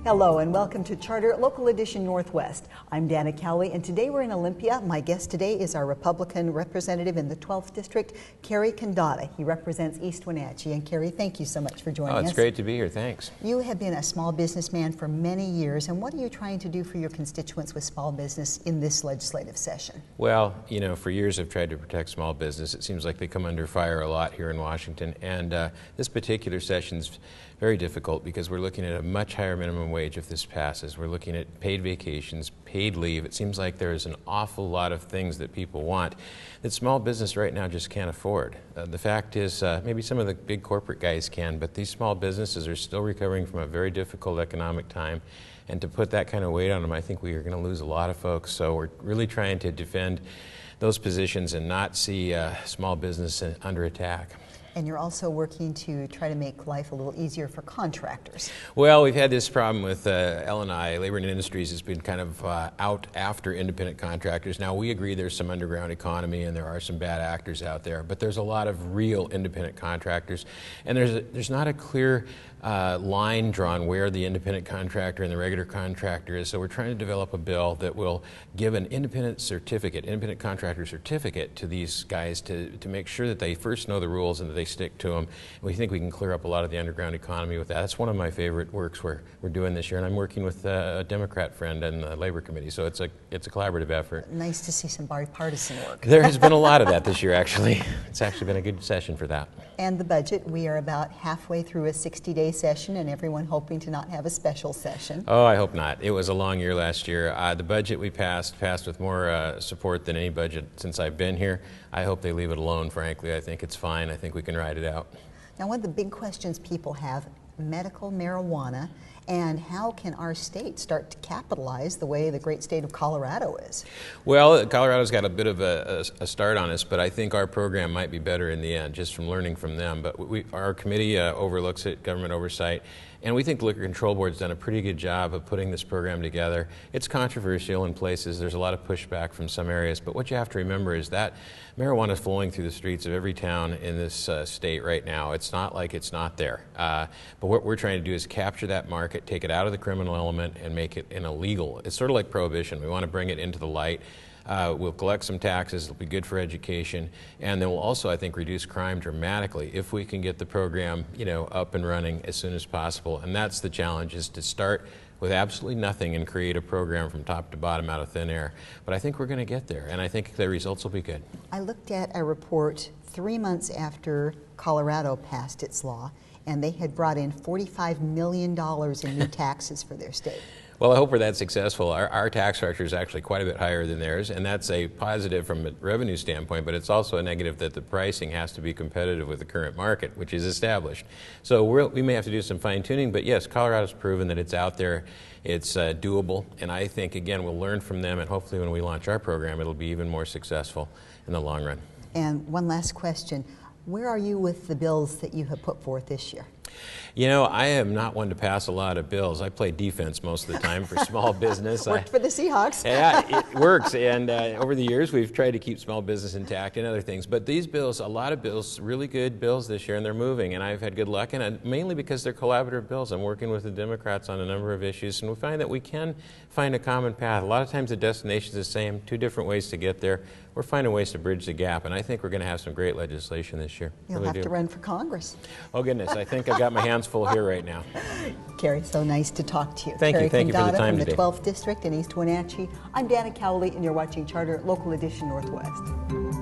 Hello and welcome to Charter Local Edition Northwest. I'm Dana Cowley and today we're in Olympia. My guest today is our Republican representative in the 12th District, Cary Condotta. He represents East Wenatchee. And Cary, thank you so much for joining us. Oh, it's great to be here. Thanks. You have been a small businessman for many years, and what are you trying to do for your constituents with small business in this legislative session? Well, you know, for years I've tried to protect small business. It seems like they come under fire a lot here in Washington, and this particular session's very difficult because we're looking at a much higher minimum wage if this passes. We're looking at paid vacations, paid leave. It seems like there's an awful lot of things that people want that small business right now just can't afford. The fact is, maybe some of the big corporate guys can, but these small businesses are still recovering from a very difficult economic time. And to put that kind of weight on them, I think we are going to lose a lot of folks. So we're really trying to defend those positions and not see small business under attack. And you're also working to try to make life a little easier for contractors. Well, we've had this problem with L&I, Labor and Industries, has been kind of out after independent contractors. Now, we agree there's some underground economy and there are some bad actors out there, but there's a lot of real independent contractors. And there's not a clear line drawn where the independent contractor and the regular contractor is. So we're trying to develop a bill that will give an independent contractor certificate to these guys to make sure that they first know the rules and that they stick to them. We think we can clear up a lot of the underground economy with that. That's one of my favorite works we're doing this year, and I'm working with a Democrat friend in the Labor Committee, so it's a collaborative effort. Nice to see some bipartisan work. There has been a lot of that this year, actually. It's actually been a good session for that. And the budget, we are about halfway through a 60-day session, and everyone hoping to not have a special session. Oh, I hope not. It was a long year last year. The budget we passed with more support than any budget since I've been here. I hope they leave it alone, frankly. I think it's fine. I think we can ride it out. Now, one of the big questions people have, medical marijuana, and how can our state start to capitalize the way the great state of Colorado is? Well, Colorado's got a bit of a start on us, but I think our program might be better in the end, just from learning from them. But our committee overlooks it, government oversight, and we think the Liquor Control Board's done a pretty good job of putting this program together. It's controversial in places. There's a lot of pushback from some areas, but what you have to remember is that marijuana is flowing through the streets of every town in this state right now. It's not like it's not there. But what we're trying to do is capture that market, take it out of the criminal element, and make it an illegal. It's sort of like prohibition. We want to bring it into the light. We'll collect some taxes, it'll be good for education, and then we'll also, I think, reduce crime dramatically if we can get the program, you know, up and running as soon as possible. And that's the challenge, is to start with absolutely nothing and create a program from top to bottom out of thin air. But I think we're going to get there, and I think the results will be good. I looked at a report 3 months after Colorado passed its law, and they had brought in $45 million in new taxes for their state. Well, I hope we're that successful. Our tax structure is actually quite a bit higher than theirs, and that's a positive from a revenue standpoint, but it's also a negative that the pricing has to be competitive with the current market, which is established. So we may have to do some fine-tuning, but yes, Colorado's proven that it's out there, it's doable, and I think, again, we'll learn from them, and hopefully when we launch our program, it'll be even more successful in the long run. And one last question. Where are you with the bills that you have put forth this year? You know, I am not one to pass a lot of bills. I play defense most of the time for small business. Worked for the Seahawks. Yeah, it works. And over the years, we've tried to keep small business intact and other things. But these bills, a lot of bills, really good bills this year, and they're moving. And I've had good luck, and mainly because they're collaborative bills. I'm working with the Democrats on a number of issues, and we find that we can find a common path. A lot of times the destination is the same, two different ways to get there. We're finding ways to bridge the gap, and I think we're going to have some great legislation this year. You'll have to run for Congress. Oh, goodness. I think I've got my hands full here right now. Cary, so nice to talk to you. Thank you for the time from today. the 12th District in East Wenatchee. I'm Dana Cowley, and you're watching Charter Local Edition Northwest.